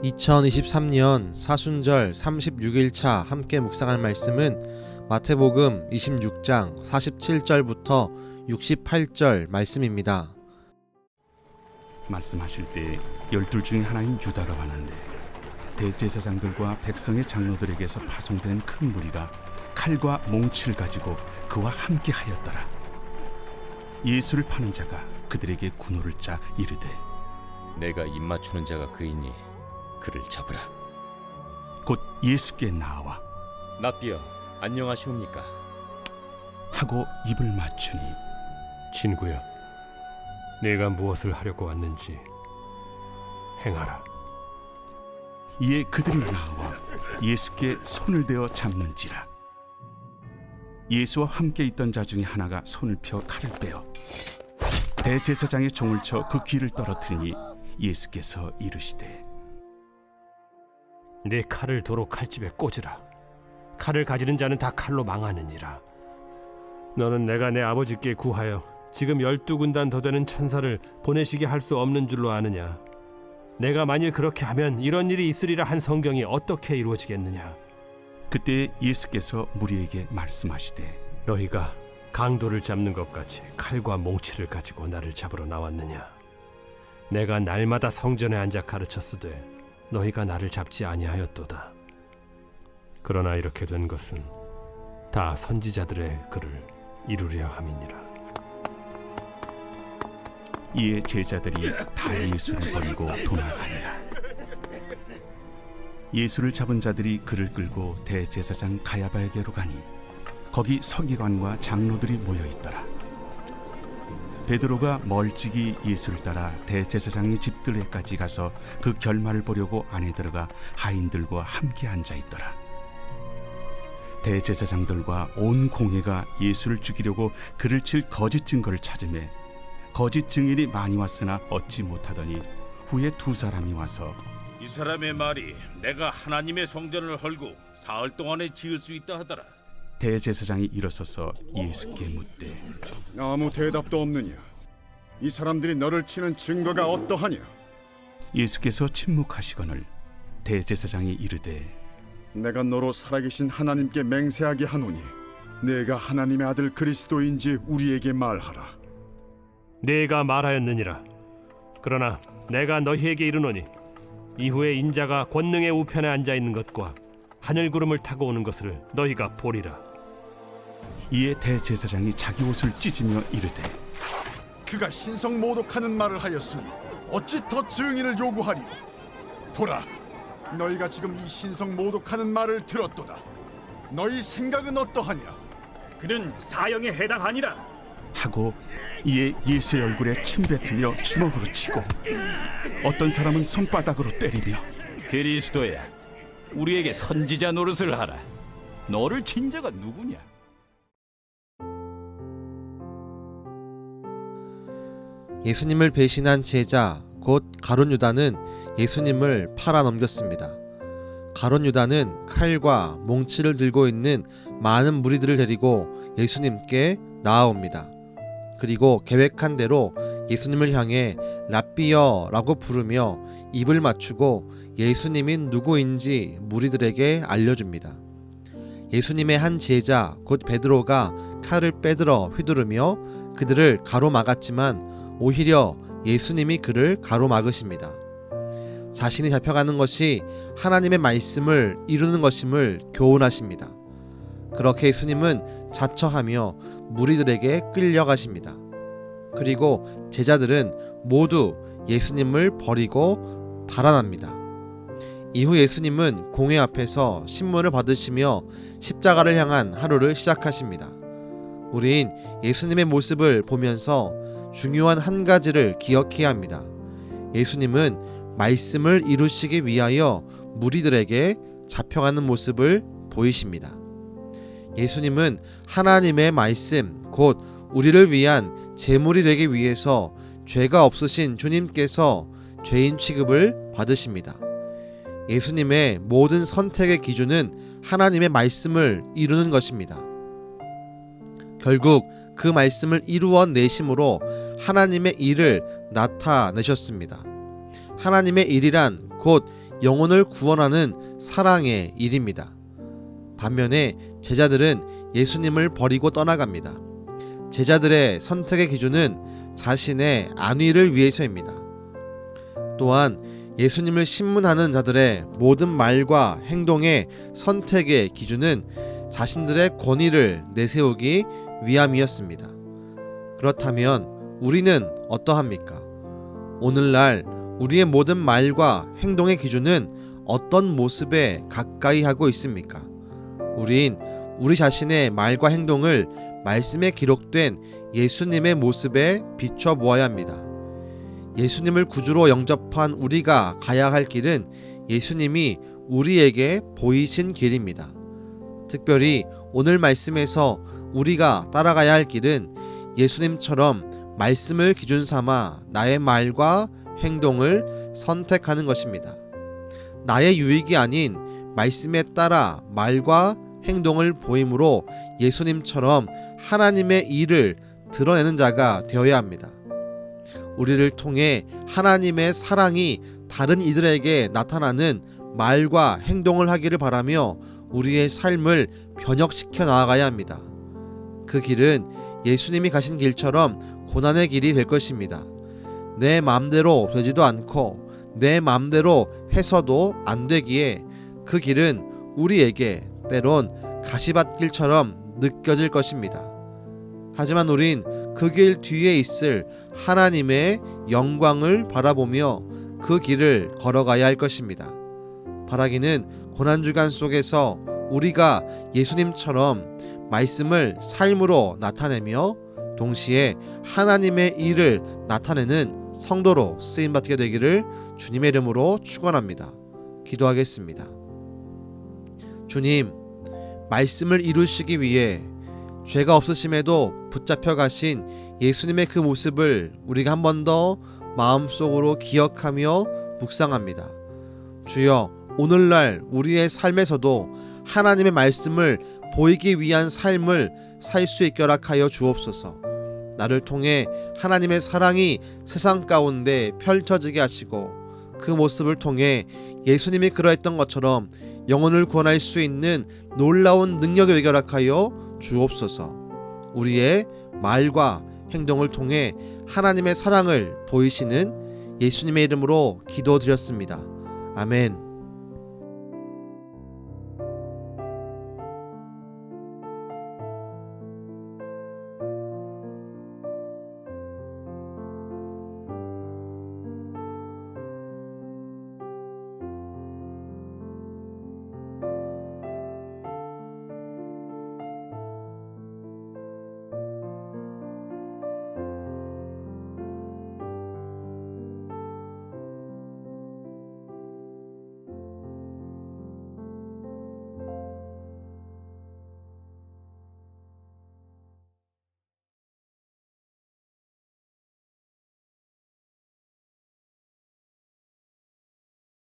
2023년 사순절 36일차 함께 묵상할 말씀은 마태복음 26장 47절부터 68절 말씀입니다. 말씀하실 때 12 중에 하나인 유다가 왔는데 대제사장들과 백성의 장로들에게서 파송된 큰 무리가 칼과 몽치를 가지고 그와 함께 하였더라. 예수를 파는 자가 그들에게 군호를 짜 이르되 내가 입맞추는 자가 그이니 그를 잡으라. 곧 예수께 나와 납비여 안녕하시옵니까? 하고 입을 맞추니 친구여, 내가 무엇을 하려고 왔는지 행하라. 이에 그들이 나와 예수께 손을 대어 잡는지라. 예수와 함께 있던 자 중에 하나가 손을 펴 칼을 빼어 대제사장의 종을 쳐 그 귀를 떨어뜨리니 예수께서 이르시되 내 칼을 도로 칼집에 꽂으라. 칼을 가지는 자는 다 칼로 망하느니라. 너는 내가 내 아버지께 구하여 지금 12군단 더 되는 천사를 보내시게 할 수 없는 줄로 아느냐. 내가 만일 그렇게 하면 이런 일이 있으리라 한 성경이 어떻게 이루어지겠느냐. 그때 예수께서 무리에게 말씀하시되 너희가 강도를 잡는 것 같이 칼과 몽치를 가지고 나를 잡으러 나왔느냐. 내가 날마다 성전에 앉아 가르쳤으되 너희가 나를 잡지 아니하였도다. 그러나 이렇게 된 것은 다 선지자들의 글을 이루려 함이니라. 이에 제자들이 다 예수를 버리고 도망하니라. 예수를 잡은 자들이 그를 끌고 대제사장 가야바에게로 가니 거기 서기관과 장로들이 모여 있더라. 베드로가 멀찍이 예수를 따라 대제사장의 집들에까지 가서 그 결말을 보려고 안에 들어가 하인들과 함께 앉아 있더라. 대제사장들과 온 공회가 예수를 죽이려고 그를 칠 거짓 증거를 찾으매 거짓 증인이 많이 왔으나 얻지 못하더니 후에 두 사람이 와서 이 사람의 말이 내가 하나님의 성전을 헐고 사흘 동안에 지을 수 있다 하더라. 대제사장이 일어서서 예수께 묻되 아무 대답도 없느냐? 이 사람들이 너를 치는 증거가 어떠하냐? 예수께서 침묵하시거늘 대제사장이 이르되 내가 너로 살아계신 하나님께 맹세하게 하노니 내가 하나님의 아들 그리스도인지 우리에게 말하라. 내가 말하였느니라. 그러나 내가 너희에게 이르노니 이후에 인자가 권능의 우편에 앉아 있는 것과 하늘 구름을 타고 오는 것을 너희가 보리라. 이에 대제사장이 자기 옷을 찢으며 이르되 그가 신성 모독하는 말을 하였으니 어찌 더 증인을 요구하리요? 보라, 너희가 지금 이 신성 모독하는 말을 들었도다. 너희 생각은 어떠하냐? 그는 사형에 해당하니라. 하고 이에 예수의 얼굴에 침 뱉으며 주먹으로 치고 어떤 사람은 손바닥으로 때리며 그리스도야, 우리에게 선지자 노릇을 하라. 너를 친 자가 누구냐? 예수님을 배신한 제자 곧 가룟 유다는 예수님을 팔아 넘겼습니다. 가룟 유다는 칼과 몽치를 들고 있는 많은 무리들을 데리고 예수님께 나아옵니다. 그리고 계획한 대로 예수님을 향해 랍비여 라고 부르며 입을 맞추고 예수님이 누구인지 무리들에게 알려줍니다. 예수님의 한 제자 곧 베드로가 칼을 빼들어 휘두르며 그들을 가로막았지만 오히려 예수님이 그를 가로막으십니다. 자신이 잡혀가는 것이 하나님의 말씀을 이루는 것임을 교훈하십니다. 그렇게 예수님은 자처하며 무리들에게 끌려가십니다. 그리고 제자들은 모두 예수님을 버리고 달아납니다. 이후 예수님은 공회 앞에서 신문을 받으시며 십자가를 향한 하루를 시작하십니다. 우린 예수님의 모습을 보면서 중요한 한 가지를 기억해야 합니다. 예수님은 말씀을 이루시기 위하여 무리들에게 잡혀가는 모습을 보이십니다. 예수님은 하나님의 말씀, 곧 우리를 위한 제물이 되기 위해서 죄가 없으신 주님께서 죄인 취급을 받으십니다. 예수님의 모든 선택의 기준은 하나님의 말씀을 이루는 것입니다. 결국 그 말씀을 이루어내심으로 하나님의 일을 나타내셨습니다. 하나님의 일이란 곧 영혼을 구원하는 사랑의 일입니다. 반면에 제자들은 예수님을 버리고 떠나갑니다. 제자들의 선택의 기준은 자신의 안위를 위해서입니다. 또한 예수님을 신문하는 자들의 모든 말과 행동의 선택의 기준은 자신들의 권위를 내세우기 위함이었습니다. 그렇다면 우리는 어떠합니까? 오늘날 우리의 모든 말과 행동의 기준은 어떤 모습에 가까이 하고 있습니까? 우린 우리 자신의 말과 행동을 말씀에 기록된 예수님의 모습에 비춰 보아야 합니다. 예수님을 구주로 영접한 우리가 가야 할 길은 예수님이 우리에게 보이신 길입니다. 특별히 오늘 말씀에서 우리가 따라가야 할 길은 예수님처럼 말씀을 기준 삼아 나의 말과 행동을 선택하는 것입니다. 나의 유익이 아닌 말씀에 따라 말과 행동을 보임으로 예수님처럼 하나님의 일을 드러내는 자가 되어야 합니다. 우리를 통해 하나님의 사랑이 다른 이들에게 나타나는 말과 행동을 하기를 바라며 우리의 삶을 변혁시켜 나아가야 합니다. 그 길은 예수님이 가신 길처럼 고난의 길이 될 것입니다. 내 마음대로 되지도 않고 내 마음대로 해서도 안 되기에 그 길은 우리에게 때론 가시밭길처럼 느껴질 것입니다. 하지만 우린 그 길 뒤에 있을 하나님의 영광을 바라보며 그 길을 걸어가야 할 것입니다. 바라기는 고난주간 속에서 우리가 예수님처럼 말씀을 삶으로 나타내며 동시에 하나님의 일을 나타내는 성도로 쓰임받게 되기를 주님의 이름으로 축원합니다. 기도하겠습니다. 주님, 말씀을 이루시기 위해 죄가 없으심에도 붙잡혀 가신 예수님의 그 모습을 우리가 한 번 더 마음속으로 기억하며 묵상합니다. 주여, 오늘날 우리의 삶에서도 하나님의 말씀을 보이기 위한 삶을 살 수 있게 허락하여 주옵소서. 나를 통해 하나님의 사랑이 세상 가운데 펼쳐지게 하시고 그 모습을 통해 예수님이 그러했던 것처럼 영혼을 구원할 수 있는 놀라운 능력을 되게 허락하여 주옵소서. 우리의 말과 행동을 통해 하나님의 사랑을 보이시는 예수님의 이름으로 기도드렸습니다. 아멘.